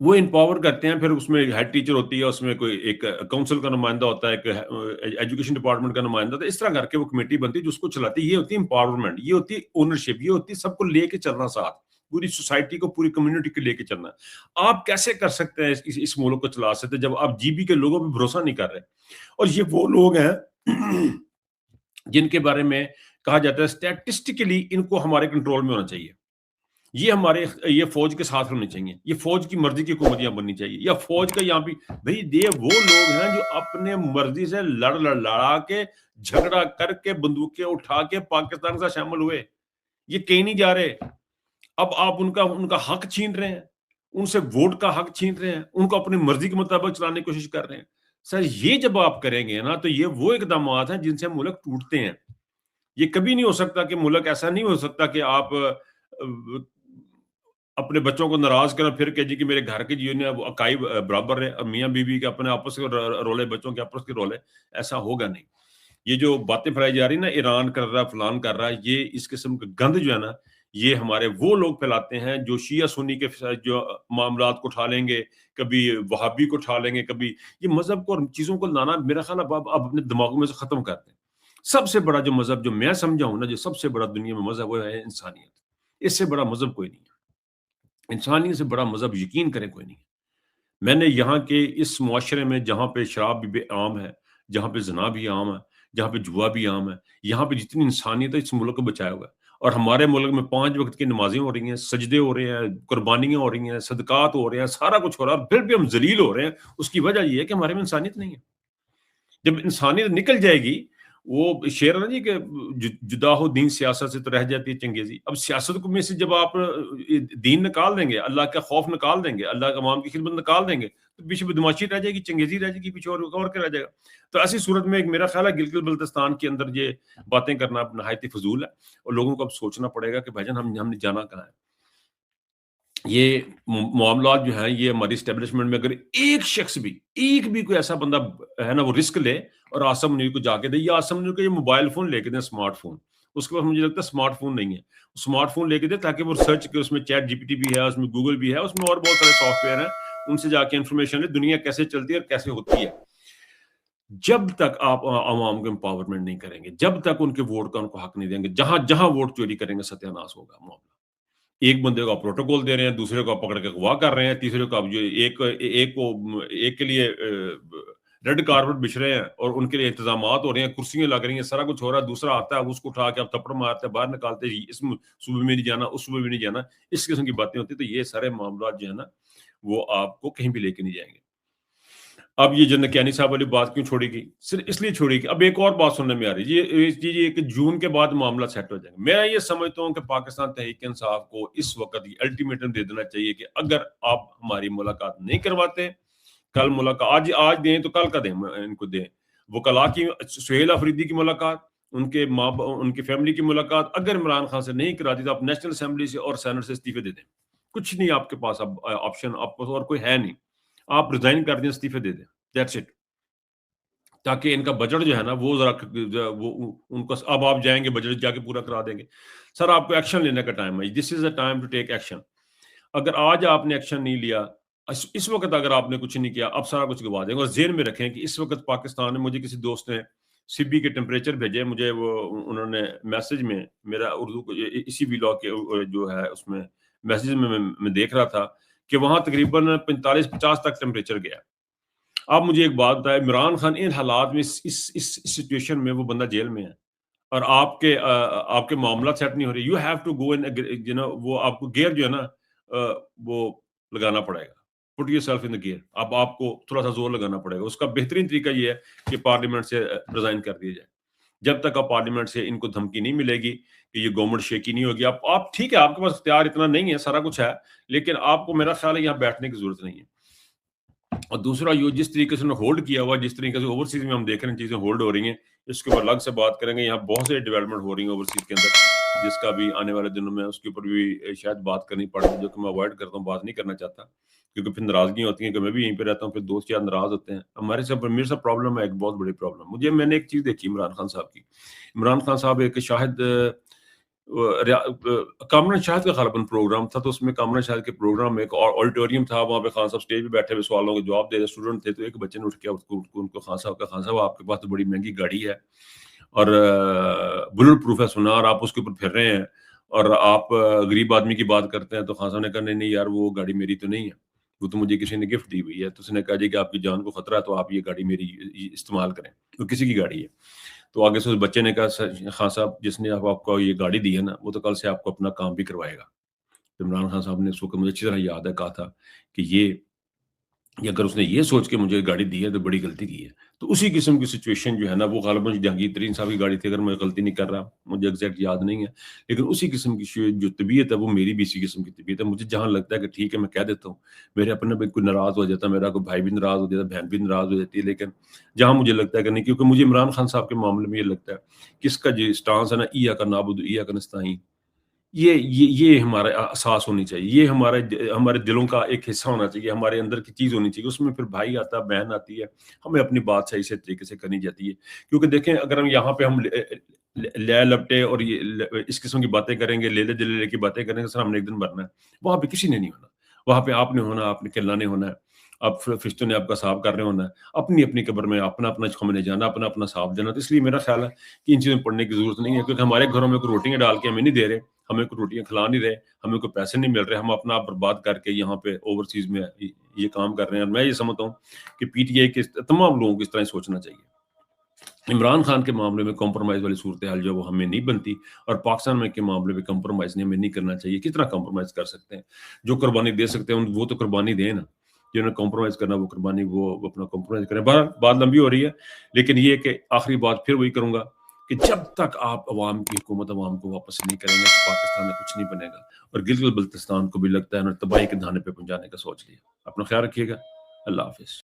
وہ امپاور کرتے ہیں، پھر اس میں ہیڈ ٹیچر ہوتی ہے، اس میں کوئی ایک کونسل کا نمائندہ ہوتا ہے، ایک ایجوکیشن ڈپارٹمنٹ کا نمائندہ ہوتا ہے، اس طرح کر کے وہ کمیٹی بنتی ہے جو اس کو چلاتی ہے۔ یہ ہوتی ہے امپاورمنٹ، یہ ہوتی ہے اونرشپ، یہ ہوتی ہے سب کو لے کے چلنا ساتھ، پوری سوسائٹی کو، پوری کمیونٹی کو لے کے چلنا ہے۔ آپ کیسے کر سکتے ہیں اس ملک کو چلا سکتے ہیں جب آپ جی بی کے لوگوں پہ بھروسہ نہیں کر رہے؟ اور یہ وہ لوگ ہیں جن کے بارے میں کہا جاتا ہے اسٹیٹسٹیکلی ان کو ہمارے کنٹرول میں ہونا چاہیے، یہ فوج کے ساتھ ہونے چاہیے، یہ فوج کی مرضی کی حکومت یہاں بننی چاہیے، یا فوج کا یہاں بھی بھائی یہ وہ لوگ ہیں جو اپنے مرضی سے لڑا کے جھگڑا کر کے بندوقیں اٹھا کے پاکستان کے ساتھ شامل ہوئے، یہ کہیں نہیں جا رہے۔ اب آپ ان کا حق چھین رہے ہیں، ان سے ووٹ کا حق چھین رہے ہیں، ان کو اپنی مرضی کے مطابق چلانے کی کوشش کر رہے ہیں۔ سر یہ جب آپ کریں گے نا تو یہ وہ اقدامات ہیں جن سے ملک ٹوٹتے ہیں۔ یہ کبھی نہیں ہو سکتا کہ ملک ایسا نہیں ہو سکتا کہ آپ اپنے بچوں کو ناراض کریں پھر کہ جی کہ میرے گھر کے جو ہے وہ اکائی برابر ہے، میاں بیوی کے اپنے آپس کے رولے، بچوں کے آپس کے رولے، ایسا ہوگا نہیں۔ یہ جو باتیں پھیلائی جا رہی نا، ایران کر رہا ہے، فلان کر رہا ہے، یہ اس قسم کا گند جو ہے نا، یہ ہمارے وہ لوگ پھیلاتے ہیں جو شیعہ سنی کے جو معاملات کو اٹھا لیں گے، کبھی وہابی کو اٹھا لیں گے، کبھی یہ مذہب کو اور چیزوں کو لانا میرا خیال اب اپنے دماغوں میں سے ختم کرتے ہیں۔ سب سے بڑا جو مذہب جو میں سمجھا ہوں نا، جو سب سے بڑا دنیا میں مذہب وہ ہے انسانیت۔ اس سے بڑا مذہب کوئی نہیں ہے، انسانیت سے بڑا مذہب یقین کریں کوئی نہیں ہے۔ میں نے یہاں کے اس معاشرے میں جہاں پہ شراب بھی عام ہے، جہاں پہ زنا بھی عام ہے، جہاں پہ جوا بھی عام ہے، یہاں پہ جتنی انسانیت ہے اس ملک کو بچایا ہوا ہے۔ اور ہمارے ملک میں 5 وقت کی نمازیں ہو رہی ہیں، سجدے ہو رہے ہیں، قربانیاں ہو رہی ہیں، صدقات ہو رہے ہیں، سارا کچھ ہو رہا ہے، اور پھر بھی ہم ذلیل ہو رہے ہیں۔ اس کی وجہ یہ ہے کہ ہمارے میں انسانیت نہیں ہے۔ جب انسانیت نکل جائے گی، وہ شعر ہے نا جی کہ جدا ہو دین سیاست سے تو رہ جاتی ہے چنگیزی۔ اب سیاست میں سے جب آپ دین نکال دیں گے، اللہ کا خوف نکال دیں گے، اللہ کا عوام کی خدمت نکال دیں گے، تو پیچھے بدماشی رہ جائے گی، چنگیزی رہ جائے گی، پیچھے اور کیا رہ جائے گا؟ تو ایسی صورت میں میرا خیال ہے گلگت بلتستان کے اندر یہ باتیں کرنا نہایت ہی فضول ہے، اور لوگوں کو اب سوچنا پڑے گا کہ بھائی جان ہم نے جانا کہاں ہے۔ یہ معاملات جو ہیں یہ ہماری اسٹیبلشمنٹ میں اگر ایک بھی کوئی ایسا بندہ ہے نا وہ رسک لے اور آسم نیو کو جا کے دے، یا آسم نیو کو یہ موبائل فون لے کے دیں، اسمارٹ فون، اس کے پاس مجھے لگتا ہے اسمارٹ فون نہیں ہے، اسمارٹ فون لے کے دے تاکہ وہ ریسرچ کے، اس میں چیٹ جی پی ٹی بھی ہے، اس میں گوگل بھی ہے، اس میں اور بہت سارے سافٹ ویئر ہیں، ان سے جا کے انفارمیشن لے دنیا کیسے چلتی ہے اور کیسے ہوتی ہے۔ جب تک آپ عوام کو امپاورمنٹ نہیں کریں گے، جب تک ان کے ووٹ کا ان کو حق نہیں دیں گے، جہاں جہاں ووٹ چوری کریں گے ستیہ ناش ہوگا معاملہ۔ ایک بندے کو آپ پروٹوکول دے رہے ہیں، دوسرے کو آپ پکڑ کے اغوا کر رہے ہیں، تیسرے کو آپ جو ایک کے لیے ریڈ کارپٹ بچھ رہے ہیں اور ان کے لیے انتظامات ہو رہے ہیں، کرسیاں لگ رہی ہیں، سارا کچھ ہو رہا ہے، دوسرا آتا ہے اس کو اٹھا کے آپ تھپڑ مارتے ہیں، باہر نکالتے ہیں، اس صوبے میں نہیں جانا، اس صوبے میں نہیں جانا، اس قسم کی باتیں ہوتی ہیں۔ تو یہ سارے معاملات جو ہے نا وہ آپ کو کہیں بھی لے کے نہیں جائیں گے۔ اب یہ جنت کیانی صاحب والی بات کیوں چھوڑی گئی؟ صرف اس لیے چھوڑی گئی۔ اب ایک اور بات سننے میں آ رہی ہے یہ کہ جون کے بعد معاملہ سیٹ ہو جائے گا۔ میں یہ سمجھتا ہوں کہ پاکستان تحریک انصاف کو اس وقت یہ الٹیمیٹم دے دینا چاہیے کہ اگر آپ ہماری ملاقات نہیں کرواتے، کل ملاقات آج دیں تو کل کا دیں، ان کو دیں وکلاء کی، سہیل آفریدی کی ملاقات، ان کے فیملی کی ملاقات اگر عمران خان سے نہیں کراتی تو آپ نیشنل اسمبلی سے اور سینٹ سے استعفے دے دیں۔ کچھ نہیں آپ کے پاس اب آپشن، آپ کو اور کوئی ہے نہیں، آپ ریزائن کر دیں، استعفے دے دیں، دیٹس اٹ۔ تاکہ ان کا بجٹ جو ہے نا وہ ذرا وہ ان کو اب آپ جائیں گے بجٹ جا کے پورا کرا دیں گے۔ سر آپ کو ایکشن لینے کا ٹائم ہے، this is a time to take action. اگر آج آپ نے ایکشن نہیں لیا، اس وقت اگر آپ نے کچھ نہیں کیا، اب سارا کچھ گوا دیں گے۔ اور ذہن میں رکھیں کہ اس وقت پاکستان میں، مجھے کسی دوست نے سبی کے ٹیمپریچر بھیجے مجھے، وہ انہوں نے میسج میں میرا اردو کو اسی ویلاگ کے جو ہے اس میں میسج میں دیکھ رہا تھا کہ وہاں تقریباً 45-50 تک ٹیمپریچر گیا۔ آپ مجھے ایک بات بتائیں، عمران خان ان حالات میں اس سچویشن میں وہ بندہ جیل میں ہے اور آپ کے معاملات سیٹ نہیں ہو رہے، یو ہیو ٹو گو ان، وہ آپ کو گیئر جو ہے نا وہ لگانا پڑے گا، put yourself in the gear. اب آپ کو تھوڑا سا زور لگانا پڑے گا۔ اس کا بہترین طریقہ یہ ہے کہ پارلیمنٹ سے ریزائن کر دیا جائے۔ جب تک آپ پارلیمنٹ سے ان کو دھمکی نہیں ملے گی کہ یہ گورنمنٹ شیکی نہیں ہوگی، آپ ٹھیک ہے، آپ کے پاس اختیار اتنا نہیں ہے، سارا کچھ ہے، لیکن آپ کو میرا خیال ہے یہاں بیٹھنے کی ضرورت نہیں ہے۔ اور دوسرا یہ جس طریقے سے ہولڈ کیا ہوا، جس طریقے سے اوورسیز میں ہم دیکھ رہے ہیں چیزیں ہولڈ ہو رہی ہیں، اس کے اوپر الگ سے بات کریں گے۔ یہاں بہت سے ڈیولپمنٹ ہو رہی ہیں اوورسیز کے اندر، جس کا بھی آنے والے دنوں میں اس کے اوپر بھی شاید بات کرنی پڑے، جو کہ میں اوائڈ کرتا ہوں، بات نہیں کرنا چاہتا، کیونکہ پھر ناراضگیاں ہوتی ہیں کہ میں بھی یہیں پہ رہتا ہوں، پھر دوست یار ناراض ہوتے ہیں۔ ہمارے ساتھ میرے ساتھ پرابلم ہے، ایک بہت بڑی پرابلم میں نے ایک چیز دیکھی عمران خان صاحب کی۔ عمران خان صاحب ایک شاہد کامران شاہد کا غالباً پروگرام تھا، تو اس میں کامران شاہد کے پروگرام میں ایک آڈیٹوریم تھا، وہاں پہ خان صاحب اسٹیج پہ بیٹھے ہوئے سوالوں کے جواب دے رہے اسٹوڈنٹ تھے، تو ایک بچے نے اٹھ کے ان کو خان صاحب کا، خان صاحب آپ کے پاس تو بڑی مہنگی گاڑی ہے اور بلٹ پروف ہے سنا، اور آپ اس کے اوپر پھر رہے ہیں اور آپ غریب آدمی کی بات کرتے ہیں. تو خان صاحب نے کہا نہیں نہیں یار، وہ گاڑی میری تو نہیں ہے، وہ تو مجھے کسی نے گفٹ دی ہوئی ہے. تو اس نے کہا جی کہ آپ کی جان کو خطرہ ہے تو آپ یہ گاڑی میری استعمال کریں، وہ کسی کی گاڑی ہے. تو آگے سے اس بچے نے کہا خان صاحب جس نے آپ کو یہ گاڑی دی ہے نا، وہ تو کل سے آپ کو اپنا کام بھی کروائے گا. عمران خان صاحب نے اس وقت مجھے اچھی طرح یاد ہے کہا تھا کہ یہ اگر اس نے یہ سوچ کے مجھے گاڑی دی ہے تو بڑی غلطی کی ہے. تو اسی قسم کی سچویشن جو ہے نا، وہ غالباً جہانگیر ترین صاحب کی گاڑی تھی، اگر میں غلطی نہیں کر رہا، مجھے ایگزیکٹ یاد نہیں ہے، لیکن اسی قسم کی جو طبیعت ہے وہ میری بھی اسی قسم کی طبیعت ہے. مجھے جہاں لگتا ہے کہ ٹھیک ہے میں کہہ دیتا ہوں، میرے اپنے بھی کوئی ناراض ہو جاتا ہے، میرا کوئی بھائی بھی ناراض ہو جاتا ہے، بہن بھی ناراض ہو جاتی ہے، لیکن جہاں مجھے لگتا ہے کہ نہیں، کیونکہ مجھے عمران خان صاحب کے معاملے میں یہ لگتا ہے کہ اس کا جو اسٹانس ہے نا، ایاک نعبد و ایاک نستعین، یہ ہمارا احساس ہونی چاہیے، یہ ہمارے دلوں کا ایک حصہ ہونا چاہیے، ہمارے اندر کی چیز ہونی چاہیے. اس میں پھر بھائی آتا ہے، بہن آتی ہے، ہمیں اپنی بات صحیح سے طریقے سے کرنی جاتی ہے. کیونکہ دیکھیں اگر ہم یہاں پہ ہم لے لپٹے اور اس قسم کی باتیں کریں گے، لیلے دلے کی باتیں کریں گے، سر ہم نے ایک دن مرنا ہے. وہاں پہ کسی نے نہیں ہونا، وہاں پہ آپ نے ہونا، آپ نے کھلانے ہونا ہے، اب فرشتوں نے آپ کا صاف کرنے ہونا ہے، اپنی اپنی قبر میں اپنا اپنا ہم نے جانا، اپنا اپنا صاف جانا. تو اس لیے میرا خیال ہے کہ ان چیزوں میں پڑھنے کی ضرورت نہیں ہے، کیونکہ ہمارے گھروں میں کوئی روٹیاں ڈال کے ہمیں نہیں دے رہے، ہمیں کوئی روٹیاں کھلا نہیں رہے، ہمیں کوئی پیسے نہیں مل رہے، ہم اپنا آپ برباد کر کے یہاں پہ اوورسیز میں یہ کام کر رہے ہیں. اور میں یہ سمجھتا ہوں کہ پی ٹی آئی کے تمام لوگوں کو اس طرح سوچنا چاہیے. عمران خان کے معاملے میں کمپرومائز والی صورتحال جو وہ ہمیں نہیں بنتی، اور پاکستان میں کے معاملے میں کمپرومائز ہمیں نہیں کرنا چاہیے. کتنا کمپرومائز کر سکتے ہیں؟ جو قربانی دے سکتے ہیں وہ تو قربانی دیں نا، جنہوں نے کمپرومائز کرنا وہ قربانی وہ اپنا کمپرومائز کریں. بہرحال بات لمبی ہو رہی ہے، لیکن یہ کہ آخری بات پھر وہی کروں گا کہ جب تک آپ عوام کی حکومت عوام کو واپس نہیں کریں گے تو پاکستان میں کچھ نہیں بنے گا. اور گلگت بلتستان کو بھی لگتا ہے انہوں نے تباہی کے دھانے پہ پہنچانے کا سوچ لیا. اپنا خیال رکھیے گا. اللہ حافظ.